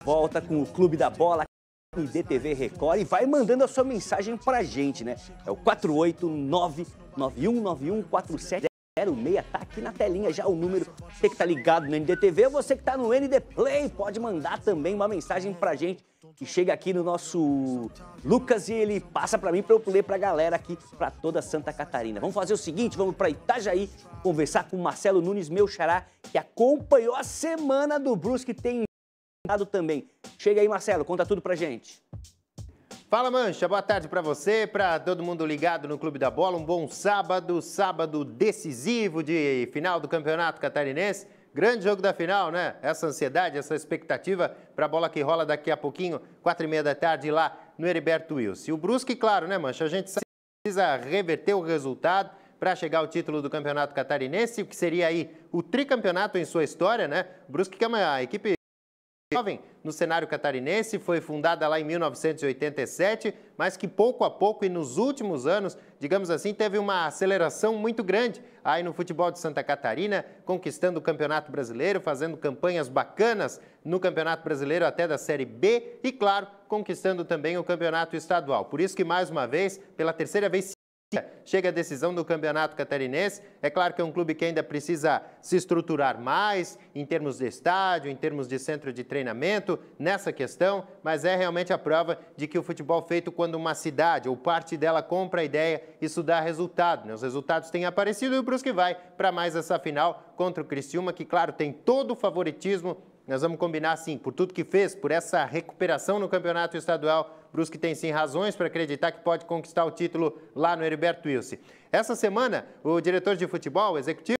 volta com o Clube da Bola e DTV Record e vai mandando a sua mensagem pra gente, né? É o 489-9191-4706, tá aqui na telinha já o número. Você que tá ligado no NDTV, você que tá no ND Play, pode mandar também uma mensagem pra gente que chega aqui no nosso Lucas e ele passa pra mim pra eu ler pra galera aqui, pra toda Santa Catarina. Vamos fazer o seguinte, vamos pra Itajaí conversar com o Marcelo Nunes, meu xará, que acompanhou a semana do Brusque, tem também. Chega aí, Marcelo, conta tudo pra gente. Fala, Mancha, boa tarde para você, para todo mundo ligado no Clube da Bola. Um bom sábado, sábado decisivo de final do Campeonato Catarinense. Grande jogo da final, né? Essa ansiedade, essa expectativa para a bola que rola daqui a pouquinho, 4h30 da tarde lá no Heriberto Wilson. E o Brusque, claro, né, Mancha? A gente precisa reverter o resultado para chegar ao título do Campeonato Catarinense, o que seria aí o tricampeonato em sua história, né? O Brusque, que é uma equipe jovem no cenário catarinense, foi fundada lá em 1987, mas que pouco a pouco e nos últimos anos, digamos assim, teve uma aceleração muito grande aí no futebol de Santa Catarina, conquistando o Campeonato Brasileiro, fazendo campanhas bacanas no Campeonato Brasileiro até da Série B e, claro, conquistando também o Campeonato Estadual. Por isso que, mais uma vez, pela terceira vez chega a decisão do Campeonato Catarinense. É claro que é um clube que ainda precisa se estruturar mais em termos de estádio, em termos de centro de treinamento, nessa questão, mas é realmente a prova de que o futebol feito quando uma cidade ou parte dela compra a ideia, isso dá resultado, né? Os resultados têm aparecido e o Brusque vai para mais essa final contra o Criciúma, que, claro, tem todo o favoritismo. Nós vamos combinar, sim, por tudo que fez, por essa recuperação no Campeonato Estadual. Brusque tem, sim, razões para acreditar que pode conquistar o título lá no Heriberto Wilson. Essa semana, o diretor de futebol, o executivo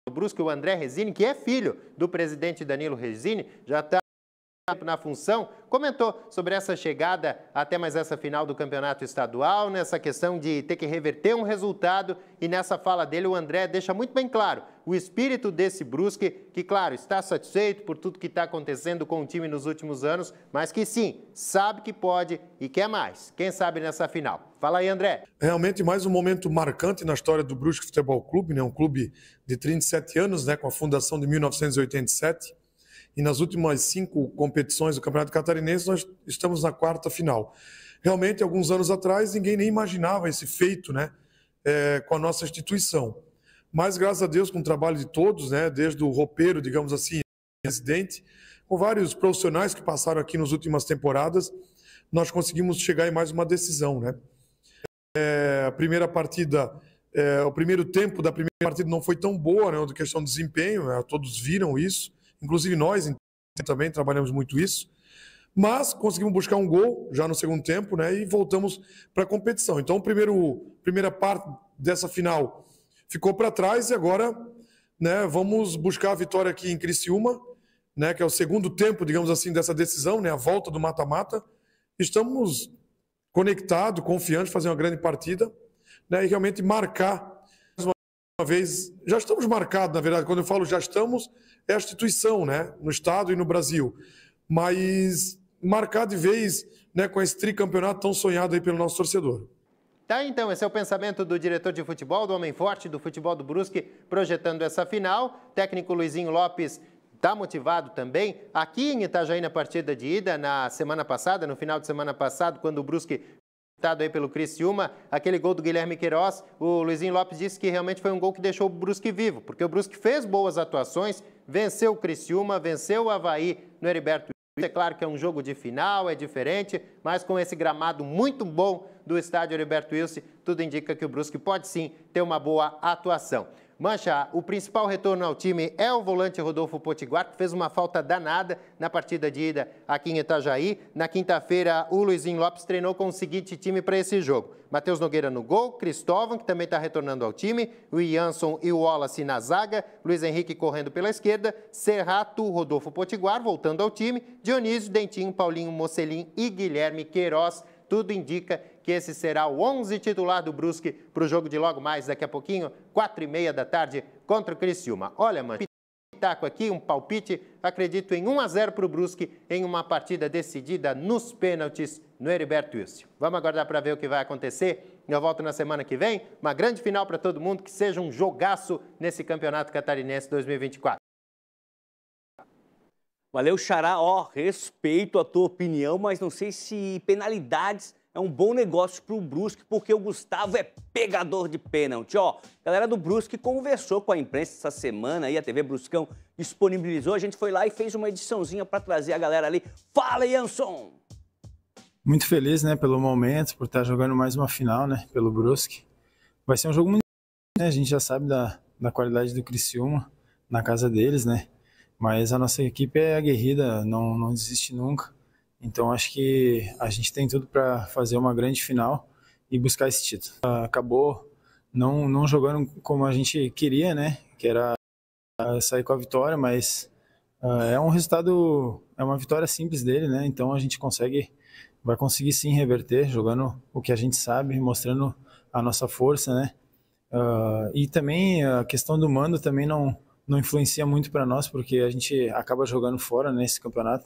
do Brusque, o André Resini, que é filho do presidente Danilo Resini, já está na função, comentou sobre essa chegada até mais essa final do Campeonato Estadual, nessa questão de ter que reverter um resultado, e nessa fala dele o André deixa muito bem claro o espírito desse Brusque, que, claro, está satisfeito por tudo que está acontecendo com o time nos últimos anos, mas que sim, sabe que pode e quer mais. Quem sabe nessa final? Fala aí, André. Realmente mais um momento marcante na história do Brusque Futebol Clube, né? Um clube de 37 anos, né? Com a fundação de 1987. E nas últimas 5 competições do Campeonato Catarinense, nós estamos na 4ª final. Realmente, alguns anos atrás, ninguém nem imaginava esse feito, né, com a nossa instituição. Mas, graças a Deus, com o trabalho de todos, né, desde o roupeiro, digamos assim, presidente, com vários profissionais que passaram aqui nas últimas temporadas, nós conseguimos chegar em mais uma decisão, né? A primeira partida, o primeiro tempo da primeira partida não foi tão boa, né, de questão de desempenho, né, todos viram isso. Inclusive nós também trabalhamos muito isso, mas conseguimos buscar um gol já no segundo tempo, né, e voltamos para a competição. Então, primeira parte dessa final ficou para trás e agora, né, vamos buscar a vitória aqui em Criciúma, né, que é o segundo tempo, digamos assim, dessa decisão, né, a volta do mata-mata. Estamos conectados, confiantes, fazer uma grande partida, né, e realmente marcar uma vez. Já estamos marcados, na verdade. Quando eu falo já estamos, é a instituição, né, no estado e no Brasil, mas marcar de vez, né, com esse tricampeonato tão sonhado aí pelo nosso torcedor. Tá, então, esse é o pensamento do diretor de futebol, do homem forte do futebol do Brusque, projetando essa final. Técnico Luizinho Lopes está motivado também. Aqui em Itajaí, na partida de ida, na semana passada, no final de semana passado, quando o Brusque aí pelo Criciúma, aquele gol do Guilherme Queiroz, o Luizinho Lopes disse que realmente foi um gol que deixou o Brusque vivo, porque o Brusque fez boas atuações, venceu o Criciúma, venceu o Avaí no Heriberto. É claro que é um jogo de final, é diferente, mas com esse gramado muito bom do estádio Heriberto Wilson, tudo indica que o Brusque pode sim ter uma boa atuação. Mancha, o principal retorno ao time é o volante Rodolfo Potiguar, que fez uma falta danada na partida de ida aqui em Itajaí. Na quinta-feira, o Luizinho Lopes treinou com o seguinte time para esse jogo: Matheus Nogueira no gol, Cristóvão, que também está retornando ao time, o Jansson e o Wallace na zaga, Luiz Henrique correndo pela esquerda, Serrato, Rodolfo Potiguar voltando ao time, Dionísio, Dentinho, Paulinho, Mocelin e Guilherme Queiroz. Tudo indica que esse será o 11 titular do Brusque para o jogo de logo mais, daqui a pouquinho, 4h30 da tarde, contra o Criciúma. Olha, mano, pitaco aqui, um palpite, acredito em 1-0 para o Brusque, em uma partida decidida nos pênaltis no Heriberto Wilson. Vamos aguardar para ver o que vai acontecer. Eu volto na semana que vem. Uma grande final para todo mundo, que seja um jogaço nesse Campeonato Catarinense 2024. Valeu, Xará. Ó, respeito a tua opinião, mas não sei se penalidades é um bom negócio pro Brusque, porque o Gustavo é pegador de pênalti. Ó, a galera do Brusque conversou com a imprensa essa semana aí, a TV Bruscão disponibilizou, a gente foi lá e fez uma ediçãozinha para trazer a galera ali. Fala, Jansson! Muito feliz, né, pelo momento, por estar jogando mais uma final, né, pelo Brusque. Vai ser um jogo muito, né, a gente já sabe da qualidade do Criciúma na casa deles, né, mas a nossa equipe é aguerrida, não desiste nunca. Então acho que a gente tem tudo para fazer uma grande final e buscar esse título. Acabou não jogando como a gente queria, né, que era sair com a vitória, mas é um resultado, é uma vitória simples dele, né, então a gente vai conseguir sim reverter, jogando o que a gente sabe, mostrando a nossa força, né, e também a questão do mando também não influencia muito para nós, porque a gente acaba jogando fora nesse campeonato.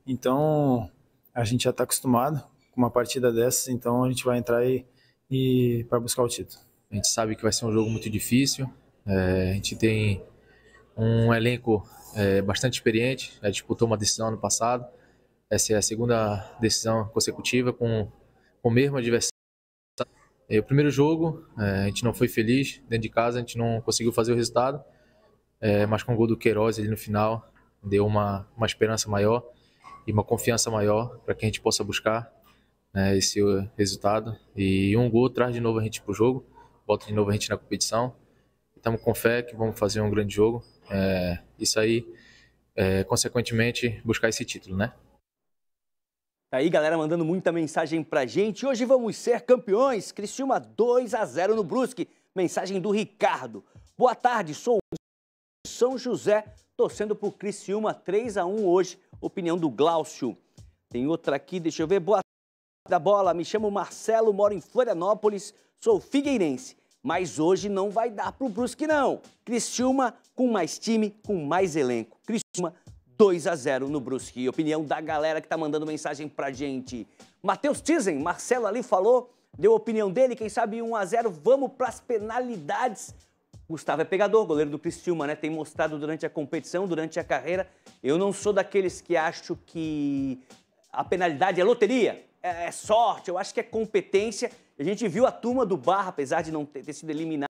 Então, a gente já está acostumado com uma partida dessas, então a gente vai entrar e para buscar o título. A gente sabe que vai ser um jogo muito difícil, a gente tem um elenco bastante experiente, já disputou uma decisão ano passado, essa é a segunda decisão consecutiva com o mesmo adversário. O primeiro jogo, a gente não foi feliz, dentro de casa a gente não conseguiu fazer o resultado, mas com o gol do Queiroz ali no final, deu uma esperança maior e uma confiança maior para que a gente possa buscar esse resultado. E um gol traz de novo a gente para o jogo, bota de novo a gente na competição. Estamos com fé que vamos fazer um grande jogo. Isso aí, consequentemente, buscar esse título, né? Tá aí, galera, mandando muita mensagem pra gente. Hoje vamos ser campeões. Criciúma 2-0 no Brusque. Mensagem do Ricardo. Boa tarde, sou São José, torcendo pro Criciúma 3-1 hoje. Opinião do Glaucio. Tem outra aqui, deixa eu ver. Boa tarde da bola, me chamo Marcelo, moro em Florianópolis, sou figueirense. Mas hoje não vai dar pro Brusque, não. Criciúma com mais time, com mais elenco. Criciúma 2-0 no Brusque. Opinião da galera que tá mandando mensagem pra gente. Matheus Tizen, Marcelo ali falou, deu a opinião dele, quem sabe 1-0, vamos pras penalidades. Gustavo é pegador, goleiro do Criciúma, né? Tem mostrado durante a competição, durante a carreira. Eu não sou daqueles que acham que a penalidade é loteria, é sorte, eu acho que é competência. A gente viu a turma do Barra, apesar de não ter sido eliminado,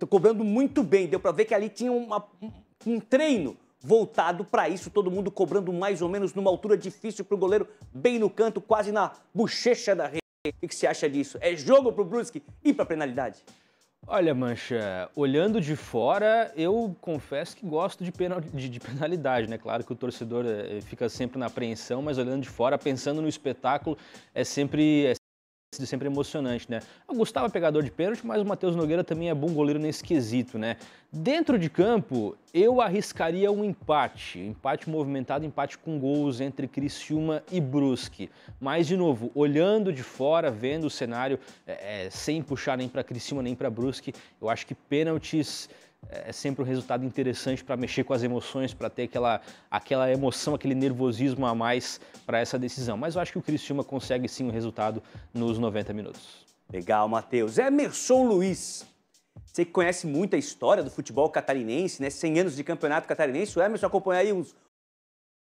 cobrando muito bem. Deu para ver que ali tinha um treino voltado para isso, todo mundo cobrando mais ou menos numa altura difícil para o goleiro, bem no canto, quase na bochecha da rede. O que você acha disso? É jogo para o Brusque ir para a penalidade? Olha, Mancha, olhando de fora, eu confesso que gosto de penalidade, né? Claro que o torcedor fica sempre na apreensão, mas olhando de fora, pensando no espetáculo, é sempre emocionante, né? O Gustavo é pegador de pênalti, mas o Matheus Nogueira também é bom goleiro nesse quesito, né? Dentro de campo, eu arriscaria um empate movimentado, empate com gols entre Criciúma e Brusque. Mas, de novo, olhando de fora, vendo o cenário, sem puxar nem para Criciúma nem para Brusque, eu acho que pênaltis é sempre um resultado interessante para mexer com as emoções, para ter aquela emoção, aquele nervosismo a mais para essa decisão. Mas eu acho que o Criciúma consegue sim o resultado nos 90 minutos. Legal, Matheus. Emerson Luiz. Você que conhece muito a história do futebol catarinense, né? 100 anos de campeonato catarinense. O Emerson acompanhou aí uns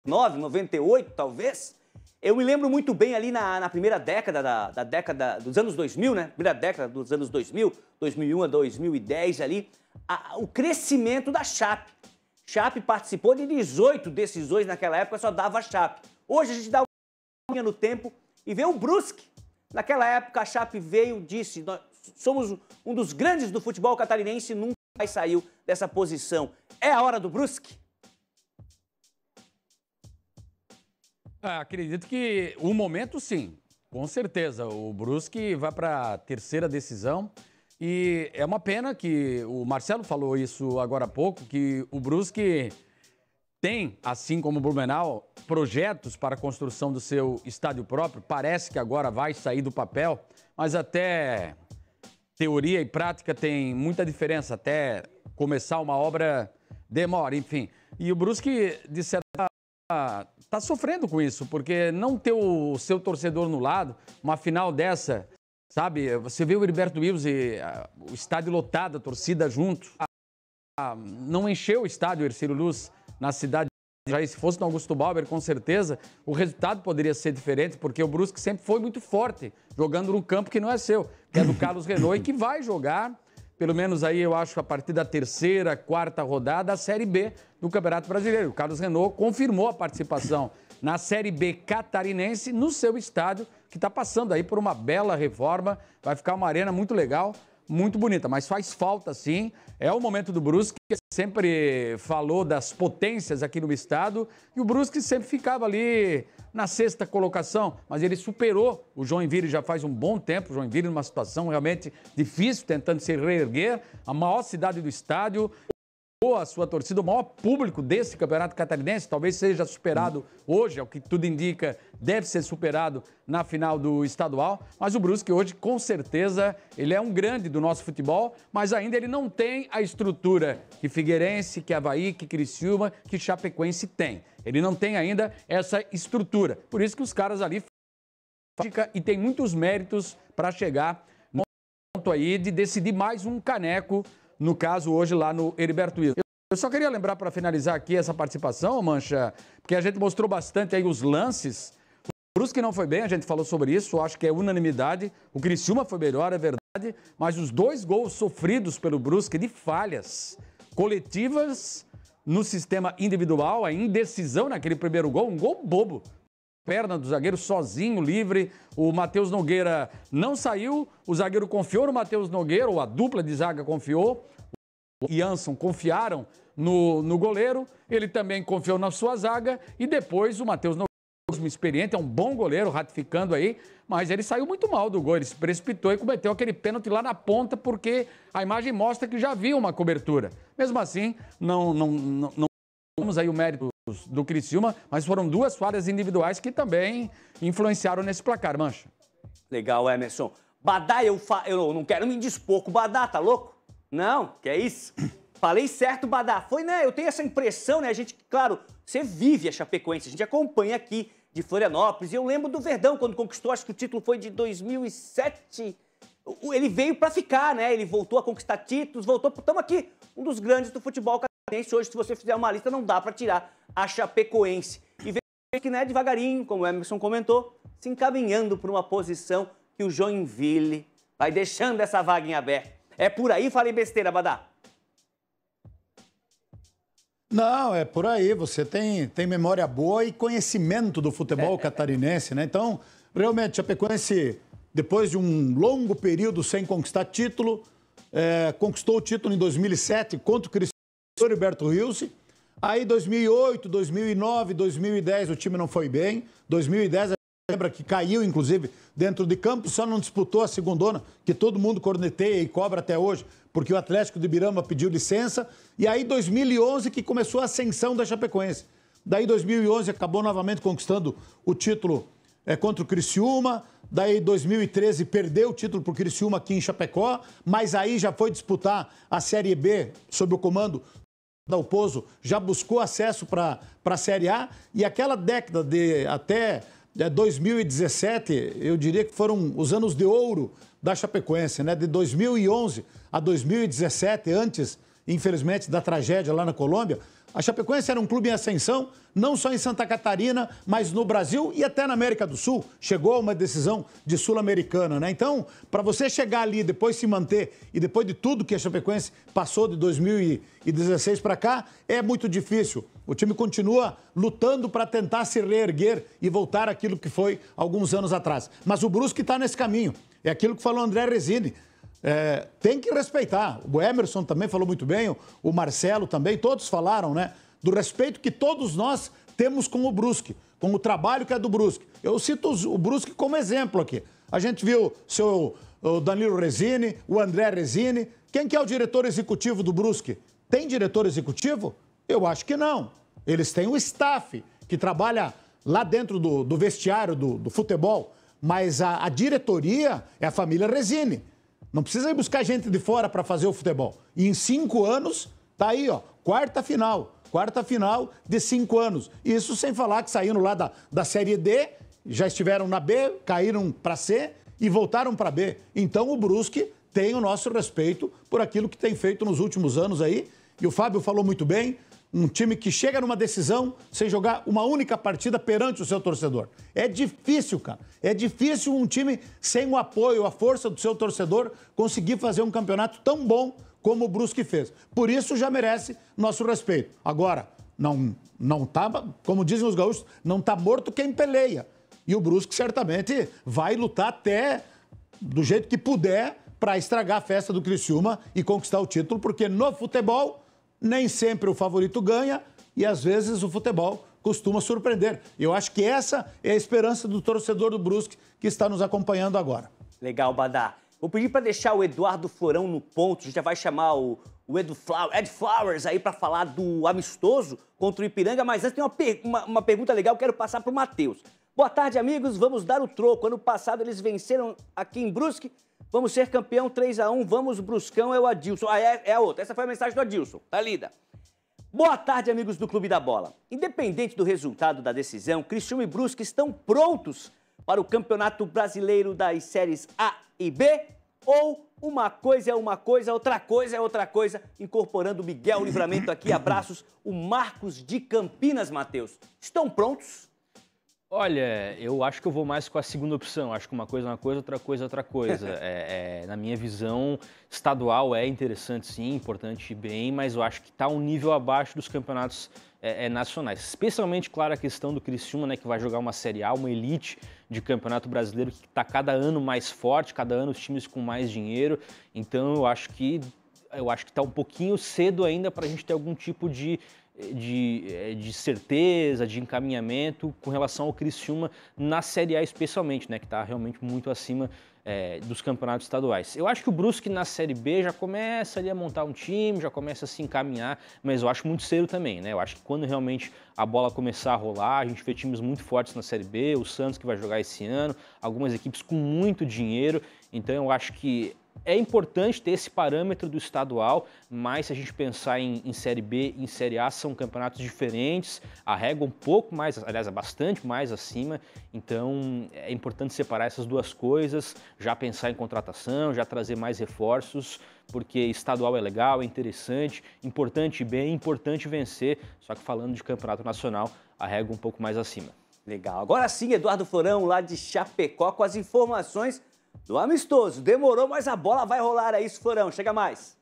98, talvez. Eu me lembro muito bem ali na primeira década, da década dos anos 2000, né? Primeira década dos anos 2000, 2001 a 2010 ali. O crescimento da Chape. Chape participou de 18 decisões naquela época, só dava a Chape. Hoje a gente dá uma linha no tempo e vê o Brusque. Naquela época a Chape veio, disse, nós somos um dos grandes do futebol catarinense e nunca mais saiu dessa posição. É a hora do Brusque? Acredito que o momento sim, com certeza. O Brusque vai para a terceira decisão. E é uma pena que o Marcelo falou isso agora há pouco, que o Brusque tem, assim como o Blumenau, projetos para a construção do seu estádio próprio. Parece que agora vai sair do papel, mas até teoria e prática tem muita diferença. Até começar uma obra demora, enfim. E o Brusque, de certa forma, está sofrendo com isso, porque não ter o seu torcedor no lado, uma final dessa... Sabe, você vê o Heriberto Wilson e o estádio lotado, a torcida junto. Não encheu o estádio Hercílio Luz na cidade Já se fosse no Augusto Bauer, com certeza, o resultado poderia ser diferente, porque o Brusque sempre foi muito forte, jogando num campo que não é seu, que é do Carlos Renault, e que vai jogar, pelo menos aí eu acho, a partir da terceira, quarta rodada, a Série B do Campeonato Brasileiro. O Carlos Renault confirmou a participação na Série B catarinense, no seu estádio, que está passando aí por uma bela reforma, vai ficar uma arena muito legal, muito bonita, mas faz falta sim. É o momento do Brusque, que sempre falou das potências aqui no estado, e o Brusque sempre ficava ali na sexta colocação, mas ele superou o Joinville já faz um bom tempo. O Joinville numa situação realmente difícil, tentando se reerguer, a maior cidade do estado, a sua torcida, o maior público desse campeonato catarinense, talvez seja superado hoje, é o que tudo indica, deve ser superado na final do estadual, mas o Brusque hoje, com certeza, ele é um grande do nosso futebol, mas ainda ele não tem a estrutura que Figueirense, que Avaí, que Criciúma, que Chapecoense tem. Ele não tem ainda essa estrutura, por isso que os caras ali e tem muitos méritos para chegar no ponto aí de decidir mais um caneco, no caso hoje lá no Heriberto Wilson. Eu só queria lembrar para finalizar aqui essa participação, Mancha, porque a gente mostrou bastante aí os lances. O Brusque não foi bem, a gente falou sobre isso, acho que é unanimidade. O Criciúma foi melhor, é verdade, mas os 2 gols sofridos pelo Brusque de falhas coletivas no sistema individual, a indecisão naquele primeiro gol, um gol bobo. Perna do zagueiro sozinho, livre, o Matheus Nogueira não saiu, o zagueiro confiou no Matheus Nogueira, ou a dupla de zaga confiou, o Jansson confiaram no goleiro, ele também confiou na sua zaga, e depois o Matheus Nogueira, experiente, é um bom goleiro, ratificando aí, mas ele saiu muito mal do gol, ele se precipitou e cometeu aquele pênalti lá na ponta, porque a imagem mostra que já havia uma cobertura. Mesmo assim, não temos aí o mérito do Criciúma, mas foram 2 falhas individuais que também influenciaram nesse placar, Mancha. Legal, Emerson. Badá, eu não quero me indispor com o Badá, tá louco? Não, que é isso? Falei certo, Badá. Foi, né? Eu tenho essa impressão, né? A gente, claro, você vive a Chapecoense, a gente acompanha aqui de Florianópolis, e eu lembro do Verdão, quando conquistou, acho que o título foi de 2007. Ele veio pra ficar, né? Ele voltou a conquistar títulos, estamos aqui, um dos grandes do futebol catarinense. Hoje, se você fizer uma lista, não dá pra tirar a Chapecoense. E vê que, né, devagarinho, como o Emerson comentou, se encaminhando para uma posição que o Joinville vai deixando essa vaga em aberto. É por aí? Falei besteira, Badá? Não, é por aí. Você tem memória boa e conhecimento do futebol catarinense, né? Então, realmente, a Chapecoense, depois de um longo período sem conquistar título, conquistou o título em 2007 contra o Criciúma Heriberto Wilson. Aí, 2008, 2009, 2010, o time não foi bem. 2010, a gente lembra que caiu, inclusive, dentro de campo, só não disputou a segundona, que todo mundo corneteia e cobra até hoje, porque o Atlético de Birama pediu licença. E aí, 2011, que começou a ascensão da Chapecoense. Daí, 2011, acabou novamente conquistando o título contra o Criciúma. Daí, 2013, perdeu o título para o Criciúma aqui em Chapecó, mas aí já foi disputar a Série B sob o comando da Dalpozo, já buscou acesso para a Série A. E aquela década de até 2017, eu diria que foram os anos de ouro da Chapecoense, né? De 2011 a 2017, antes, infelizmente, da tragédia lá na Colômbia, a Chapecoense era um clube em ascensão, não só em Santa Catarina, mas no Brasil e até na América do Sul. Chegou a uma decisão de Sul-Americana, né? Então, para você chegar ali, depois se manter, e depois de tudo que a Chapecoense passou de 2016 para cá, é muito difícil. O time continua lutando para tentar se reerguer e voltar àquilo que foi alguns anos atrás. Mas o Brusque está nesse caminho. É aquilo que falou o André Resini. Tem que respeitar. O Emerson também falou muito bem, o Marcelo também, todos falaram, né? Do respeito que todos nós temos com o Brusque, com o trabalho que é do Brusque. Eu cito o Brusque como exemplo aqui. A gente viu o Danilo Resini, o André Resini. Quem que é o diretor executivo do Brusque? Tem diretor executivo? Eu acho que não. Eles têm o staff que trabalha lá dentro do vestiário do futebol, mas a diretoria é a família Resini. Não precisa ir buscar gente de fora para fazer o futebol. E em 5 anos, tá aí, ó, quarta final de 5 anos. Isso sem falar que saíram lá da Série D, já estiveram na B, caíram para C e voltaram para B. Então o Brusque tem o nosso respeito por aquilo que tem feito nos últimos anos aí. E o Fábio falou muito bem, um time que chega numa decisão sem jogar uma única partida perante o seu torcedor. É difícil, cara. É difícil um time sem o apoio, a força do seu torcedor conseguir fazer um campeonato tão bom como o Brusque fez. Por isso já merece nosso respeito. Agora, não tá, como dizem os gaúchos, não tá morto quem peleia. E o Brusque certamente vai lutar até do jeito que puder para estragar a festa do Criciúma e conquistar o título, porque no futebol nem sempre o favorito ganha e às vezes o futebol costuma surpreender. Eu acho que essa é a esperança do torcedor do Brusque que está nos acompanhando agora. Legal, Badá. Vou pedir para deixar o Eduardo Florão no ponto. A gente já vai chamar o Ed Flowers aí para falar do amistoso contra o Ipiranga, mas antes tem uma pergunta legal que eu quero passar para o Matheus. Boa tarde, amigos. Vamos dar o troco. Ano passado eles venceram aqui em Brusque. Vamos ser campeão 3-1. Vamos, Bruscão, é o Adilson. É a outra. Essa foi a mensagem do Adilson. Tá lida. Boa tarde, amigos do Clube da Bola. Independente do resultado da decisão, Criciúma e Brusque estão prontos para o Campeonato Brasileiro das séries A e B? Ou uma coisa é uma coisa, outra coisa é outra coisa? Incorporando o Miguel Livramento aqui, abraços, o Marcos de Campinas, Matheus. Estão prontos? Olha, eu acho que eu vou mais com a segunda opção. Acho que uma coisa é uma coisa, outra coisa é outra coisa. Na minha visão, estadual é interessante sim, importante e bem, mas eu acho que está um nível abaixo dos campeonatos nacionais. Especialmente, claro, a questão do Criciúma, né, que vai jogar uma Série A, uma elite de campeonato brasileiro que está cada ano mais forte, cada ano os times com mais dinheiro. Então eu acho que está um pouquinho cedo ainda para a gente ter algum tipo de certeza, de encaminhamento com relação ao Criciúma na Série A especialmente, né, que está realmente muito acima dos campeonatos estaduais. Eu acho que o Brusque na Série B já começa ali a montar um time, já começa a se encaminhar, mas eu acho muito cedo também, né? Eu acho que quando realmente a bola começar a rolar, a gente vê times muito fortes na Série B, o Santos que vai jogar esse ano, algumas equipes com muito dinheiro, então eu acho que é importante ter esse parâmetro do estadual, mas se a gente pensar em Série B e em Série A, são campeonatos diferentes, a régua um pouco mais, aliás, é bastante mais acima, então é importante separar essas duas coisas, já pensar em contratação, já trazer mais reforços, porque estadual é legal, é interessante, importante bem, importante vencer, só que falando de campeonato nacional, a régua um pouco mais acima. Legal. Agora sim, Eduardo Florão, lá de Chapecó, com as informações do amistoso. Demorou, mas a bola vai rolar, é isso, Florão. Chega mais.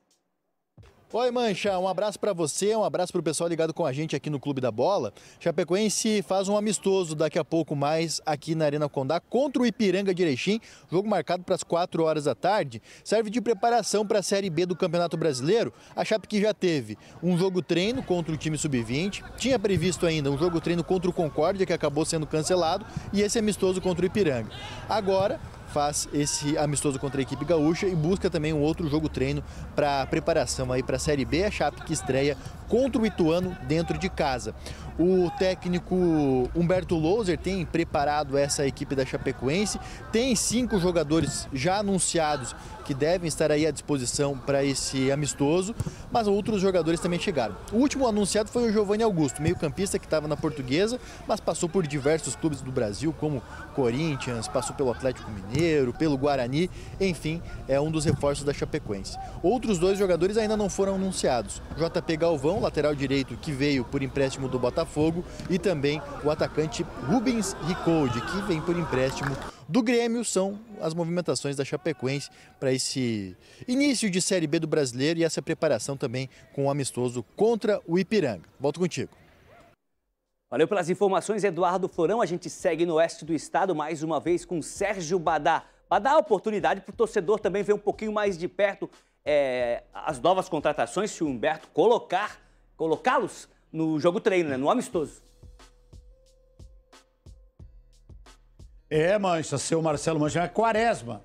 Oi, Mancha, um abraço para você, um abraço para o pessoal ligado com a gente aqui no Clube da Bola. Chapecoense faz um amistoso daqui a pouco mais aqui na Arena Condá contra o Ipiranga de Erechim, jogo marcado para as 4 horas da tarde, serve de preparação para a Série B do Campeonato Brasileiro. A Chape que já teve um jogo treino contra o time sub-20, tinha previsto ainda um jogo treino contra o Concórdia, que acabou sendo cancelado, e esse amistoso contra o Ipiranga. Agora faz esse amistoso contra a equipe gaúcha e busca também um outro jogo treino para preparação aí para a Série B, a Chape que estreia contra o Ituano dentro de casa. O técnico Humberto Louser tem preparado essa equipe da Chapecoense, tem 5 jogadores já anunciados que devem estar aí à disposição para esse amistoso, mas outros jogadores também chegaram. O último anunciado foi o Giovanni Augusto, meio-campista que estava na Portuguesa, mas passou por diversos clubes do Brasil, como Corinthians, passou pelo Atlético Mineiro, pelo Guarani, enfim, é um dos reforços da Chapecoense. Outros 2 jogadores ainda não foram anunciados. JP Galvão, lateral direito, que veio por empréstimo do Botafogo, e também o atacante Rubens Ricoldi, que vem por empréstimo do Grêmio. São as movimentações da Chapecoense para esse início de Série B do Brasileiro e essa preparação também com o amistoso contra o Ipiranga. Volto contigo. Valeu pelas informações, Eduardo Florão. A gente segue no oeste do estado mais uma vez com Sérgio Badá. Badá, a oportunidade para o torcedor também ver um pouquinho mais de perto as novas contratações, se o Humberto colocá-los no jogo treino, né, no amistoso. Mancha, seu Marcelo Mancha, é Quaresma.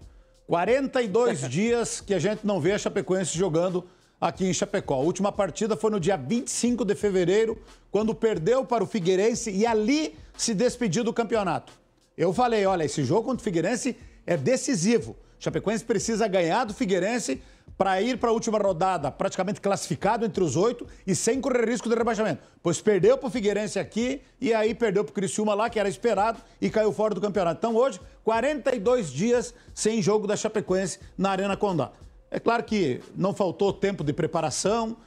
42 dias que a gente não vê a Chapecoense jogando aqui em Chapecó. A última partida foi no dia 25 de fevereiro, quando perdeu para o Figueirense e ali se despediu do campeonato. Eu falei, olha, esse jogo contra o Figueirense é decisivo. Chapecoense precisa ganhar do Figueirense para ir para a última rodada praticamente classificado entre os 8 e sem correr risco de rebaixamento. Pois perdeu para o Figueirense aqui e aí perdeu para o Criciúma lá, que era esperado, e caiu fora do campeonato. Então hoje, 42 dias sem jogo da Chapecoense na Arena Condá. É claro que não faltou tempo de preparação,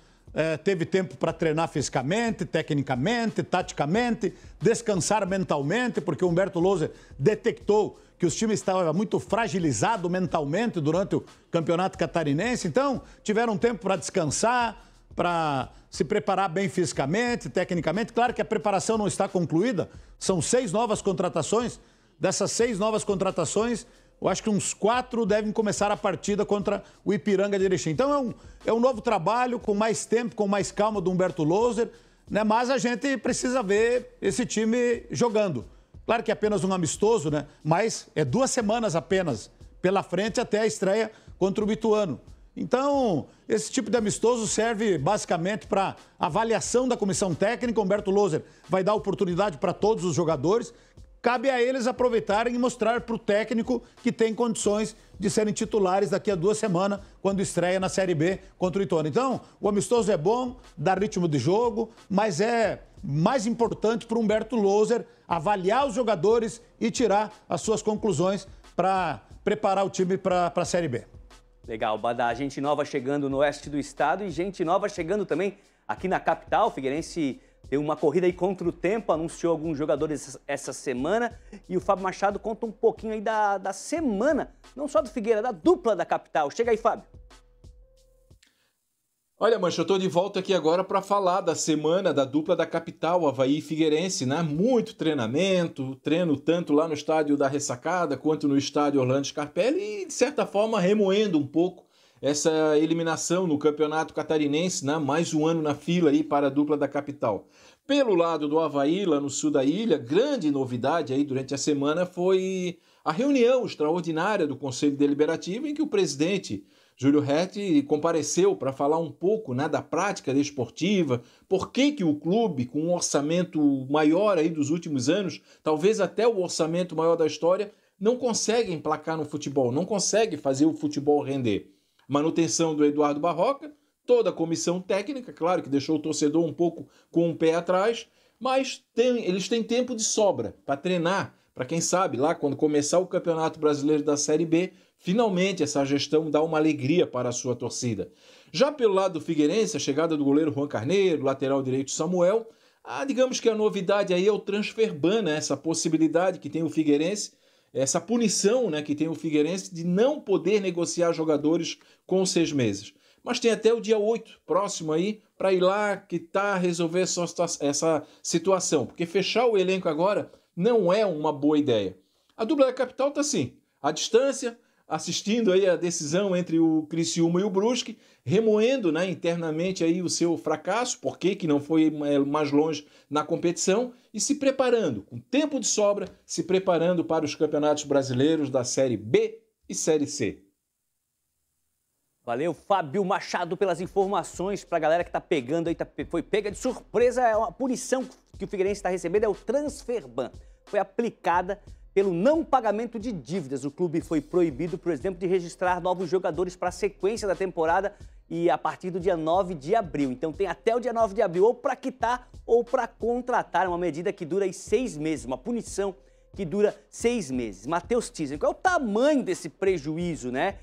teve tempo para treinar fisicamente, tecnicamente, taticamente, descansar mentalmente, porque o Humberto Louser detectou que os times estavam muito fragilizados mentalmente durante o Campeonato Catarinense. Então, tiveram tempo para descansar, para se preparar bem fisicamente, tecnicamente. Claro que a preparação não está concluída, são 6 novas contratações. Dessas 6 novas contratações, eu acho que uns 4 devem começar a partida contra o Ipiranga de Erechim. Então é um novo trabalho, com mais tempo, com mais calma do Humberto Louser, né? Mas a gente precisa ver esse time jogando. Claro que é apenas um amistoso, né? Mas é 2 semanas apenas pela frente até a estreia contra o Ituano. Então, esse tipo de amistoso serve basicamente para avaliação da comissão técnica. O Humberto Louser vai dar oportunidade para todos os jogadores. Cabe a eles aproveitarem e mostrar para o técnico que tem condições de serem titulares daqui a 2 semanas, quando estreia na Série B contra o Ituano. Então, o amistoso é bom, dá ritmo de jogo, mas é mais importante para o Humberto Louser avaliar os jogadores e tirar as suas conclusões para preparar o time para a Série B. Legal, Badá. Gente nova chegando no oeste do estado e gente nova chegando também aqui na capital. O Figueirense deu uma corrida aí contra o tempo, anunciou alguns jogadores essa semana. E o Fábio Machado conta um pouquinho aí da semana, não só do Figueira, da dupla da capital. Chega aí, Fábio. Olha, Mancha, eu estou de volta aqui agora para falar da semana da dupla da capital, Avaí e Figueirense, né? Muito treinamento, treino tanto lá no estádio da Ressacada quanto no estádio Orlando Scarpelli e, de certa forma, remoendo um pouco essa eliminação no Campeonato Catarinense, né? Mais um ano na fila aí para a dupla da capital. Pelo lado do Avaí, lá no sul da ilha, grande novidade aí durante a semana foi a reunião extraordinária do Conselho Deliberativo em que o presidente Júlio Herti compareceu para falar um pouco, né, da prática desportiva, por que o clube, com um orçamento maior aí dos últimos anos, talvez até o orçamento maior da história, não consegue emplacar no futebol, não consegue fazer o futebol render. Manutenção do Eduardo Barroca, toda a comissão técnica, claro que deixou o torcedor um pouco com o pé atrás, mas eles têm tempo de sobra para treinar, para quem sabe, lá quando começar o Campeonato Brasileiro da Série B, finalmente essa gestão dá uma alegria para a sua torcida. Já pelo lado do Figueirense, a chegada do goleiro Juan Carneiro, lateral direito Samuel, digamos que a novidade aí é o transfer ban, né? Essa possibilidade que tem o Figueirense, essa punição, né, que tem o Figueirense de não poder negociar jogadores com 6 meses. Mas tem até o dia 8, próximo aí, para ir lá quitar, resolver essa situação, porque fechar o elenco agora não é uma boa ideia. A dupla da capital está assim, à distância, assistindo aí a decisão entre o Criciúma e o Brusque, remoendo, né, internamente aí o seu fracasso, por que não foi mais longe na competição, e se preparando, com tempo de sobra, se preparando para os campeonatos brasileiros da Série B e Série C. Valeu, Fábio Machado, pelas informações. Para a galera que está pegando aí, foi pega de surpresa, é uma punição que o Figueirense está recebendo, é o transfer ban. Foi aplicada pelo não pagamento de dívidas. O clube foi proibido, por exemplo, de registrar novos jogadores para a sequência da temporada e a partir do dia 9 de abril. Então tem até o dia 9 de abril ou para quitar ou para contratar. Uma medida que dura aí 6 meses, uma punição que dura 6 meses. Matheus Tizen, qual é o tamanho desse prejuízo, né?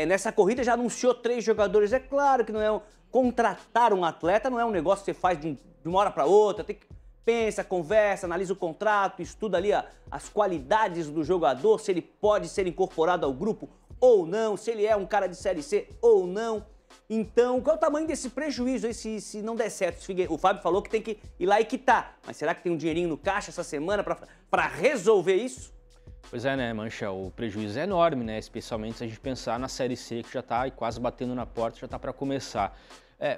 Nessa corrida já anunciou 3 jogadores. É claro que não é contratar um atleta, não é um negócio que você faz de uma hora para outra, tem que pensa, conversa, analisa o contrato, estuda ali as qualidades do jogador, se ele pode ser incorporado ao grupo ou não, se ele é um cara de Série C ou não. Então, qual é o tamanho desse prejuízo aí se não der certo? O Fábio falou que tem que ir lá e quitar, mas será que tem um dinheirinho no caixa essa semana para resolver isso? Pois é, né, Mancha, o prejuízo é enorme, né, especialmente se a gente pensar na Série C, que já está quase batendo na porta, já está para começar.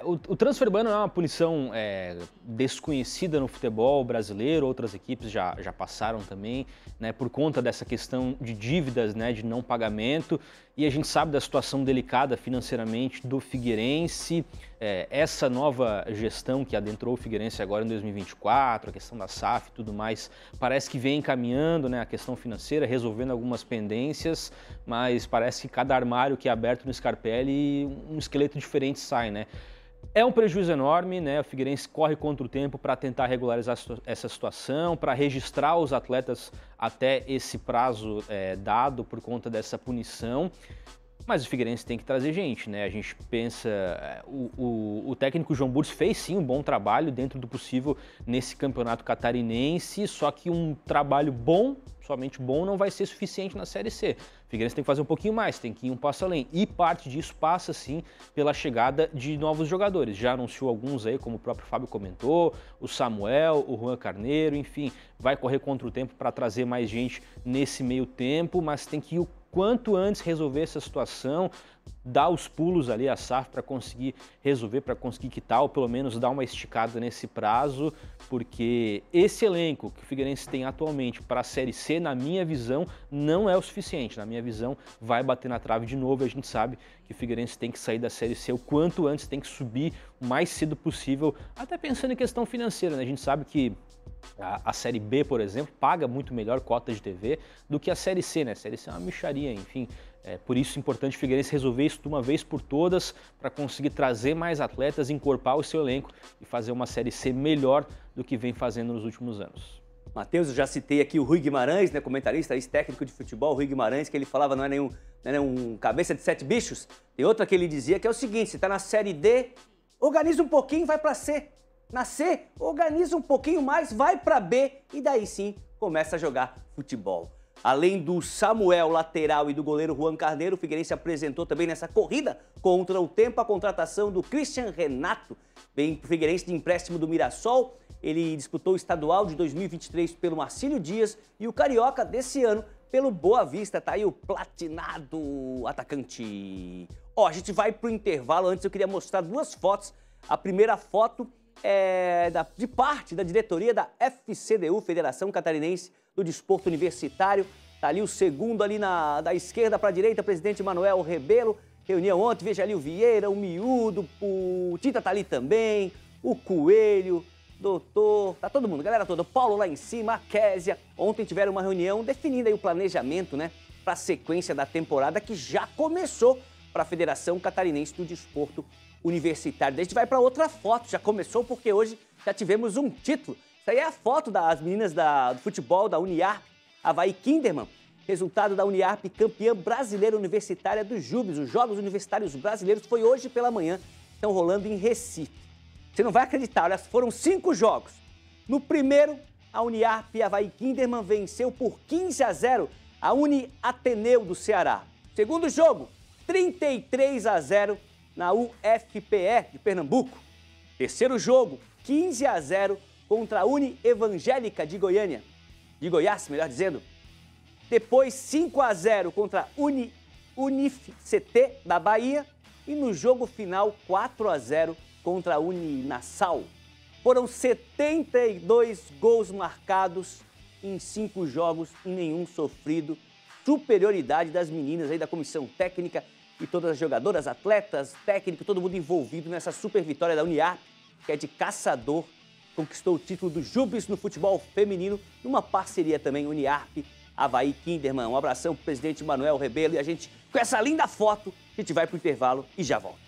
O transfer ban não é uma punição desconhecida no futebol brasileiro, outras equipes já passaram também, né, por conta dessa questão de dívidas, né, de não pagamento, e a gente sabe da situação delicada financeiramente do Figueirense, essa nova gestão que adentrou o Figueirense agora em 2024, a questão da SAF e tudo mais, parece que vem encaminhando, né, a questão financeira, resolvendo algumas pendências, mas parece que cada armário que é aberto no Scarpelli, um esqueleto diferente sai, né? É um prejuízo enorme, né? O Figueirense corre contra o tempo para tentar regularizar essa situação, para registrar os atletas até esse prazo dado por conta dessa punição. Mas o Figueirense tem que trazer gente, né? A gente pensa... O técnico João Bursi fez, sim, um bom trabalho dentro do possível nesse campeonato catarinense, só que um trabalho bom, somente bom, não vai ser suficiente na Série C. O Figueirense tem que fazer um pouquinho mais, tem que ir um passo além. E parte disso passa, sim, pela chegada de novos jogadores. Já anunciou alguns aí, como o próprio Fábio comentou, o Samuel, o Juan Carneiro, enfim, vai correr contra o tempo para trazer mais gente nesse meio tempo, mas tem que ir o quanto antes resolver essa situação, dar os pulos ali a SAF para conseguir resolver, para conseguir quitar, ou pelo menos dar uma esticada nesse prazo, porque esse elenco que o Figueirense tem atualmente para a Série C, na minha visão, não é o suficiente. Na minha visão, vai bater na trave de novo e a gente sabe que o Figueirense tem que sair da Série C o quanto antes, tem que subir o mais cedo possível, até pensando em questão financeira, né? A gente sabe que a Série B, por exemplo, paga muito melhor cota de TV do que a Série C, né? A Série C é uma mixaria, enfim. Por isso é importante o Figueirense resolver isso de uma vez por todas para conseguir trazer mais atletas, encorpar o seu elenco e fazer uma Série C melhor do que vem fazendo nos últimos anos. Matheus, eu já citei aqui o Rui Guimarães, né, comentarista, ex-técnico de futebol, o Rui Guimarães, que ele falava não é nenhum cabeça de 7 bichos. Tem outra que ele dizia que é o seguinte, você está na Série D, organiza um pouquinho, vai para C. Na C, organiza um pouquinho mais, vai para B e daí sim começa a jogar futebol. Além do Samuel, lateral, e do goleiro Juan Carneiro, o Figueirense apresentou também nessa corrida contra o tempo a contratação do Christian Renato, vem para o Figueirense de empréstimo do Mirassol. Ele disputou o estadual de 2023 pelo Marcílio Dias e o carioca desse ano pelo Boa Vista. Tá aí o platinado atacante. A gente vai pro intervalo. Antes eu queria mostrar 2 fotos. A primeira foto é de parte da diretoria da FCDU, Federação Catarinense do Desporto Universitário. Tá ali o segundo ali da esquerda para a direita, presidente Manuel Rebelo. Reunião ontem, veja ali o Vieira, o Miúdo, o Tita tá ali também, o Coelho, doutor, tá todo mundo, galera toda, o Paulo lá em cima, a Késia. Ontem tiveram uma reunião definindo aí o planejamento, né, para a sequência da temporada que já começou para a Federação Catarinense do Desporto Universitário. Daí a gente vai para outra foto, já começou porque hoje já tivemos um título. Isso aí é a foto das meninas do futebol da Uniarp, Avaí Kinderman. Resultado da Uniarp, campeã brasileira universitária dos JUBs. Os Jogos Universitários Brasileiros foi hoje pela manhã, estão rolando em Recife. Você não vai acreditar, olha, foram 5 jogos. No primeiro, a Uniarp Avaí Kinderman venceu por 15-0 a Uni Ateneu do Ceará. Segundo jogo, 33-0 na UFPE de Pernambuco. Terceiro jogo, 15-0 contra a Uni Evangélica de Goiânia. De Goiás, melhor dizendo. Depois 5-0 contra a Unif-CT da Bahia. E no jogo final, 4-0 contra a Uninassal. Foram 72 gols marcados em 5 jogos e nenhum sofrido. Superioridade das meninas aí da comissão técnica e todas as jogadoras, atletas, técnico, todo mundo envolvido nessa super vitória da Uniarp, que é de caçador. Conquistou o título do JUBs no futebol feminino, numa parceria também Uniarp, Avaí Kinderman. Um abração pro presidente Manuel Rebelo e a gente, com essa linda foto, a gente vai pro intervalo e já volta.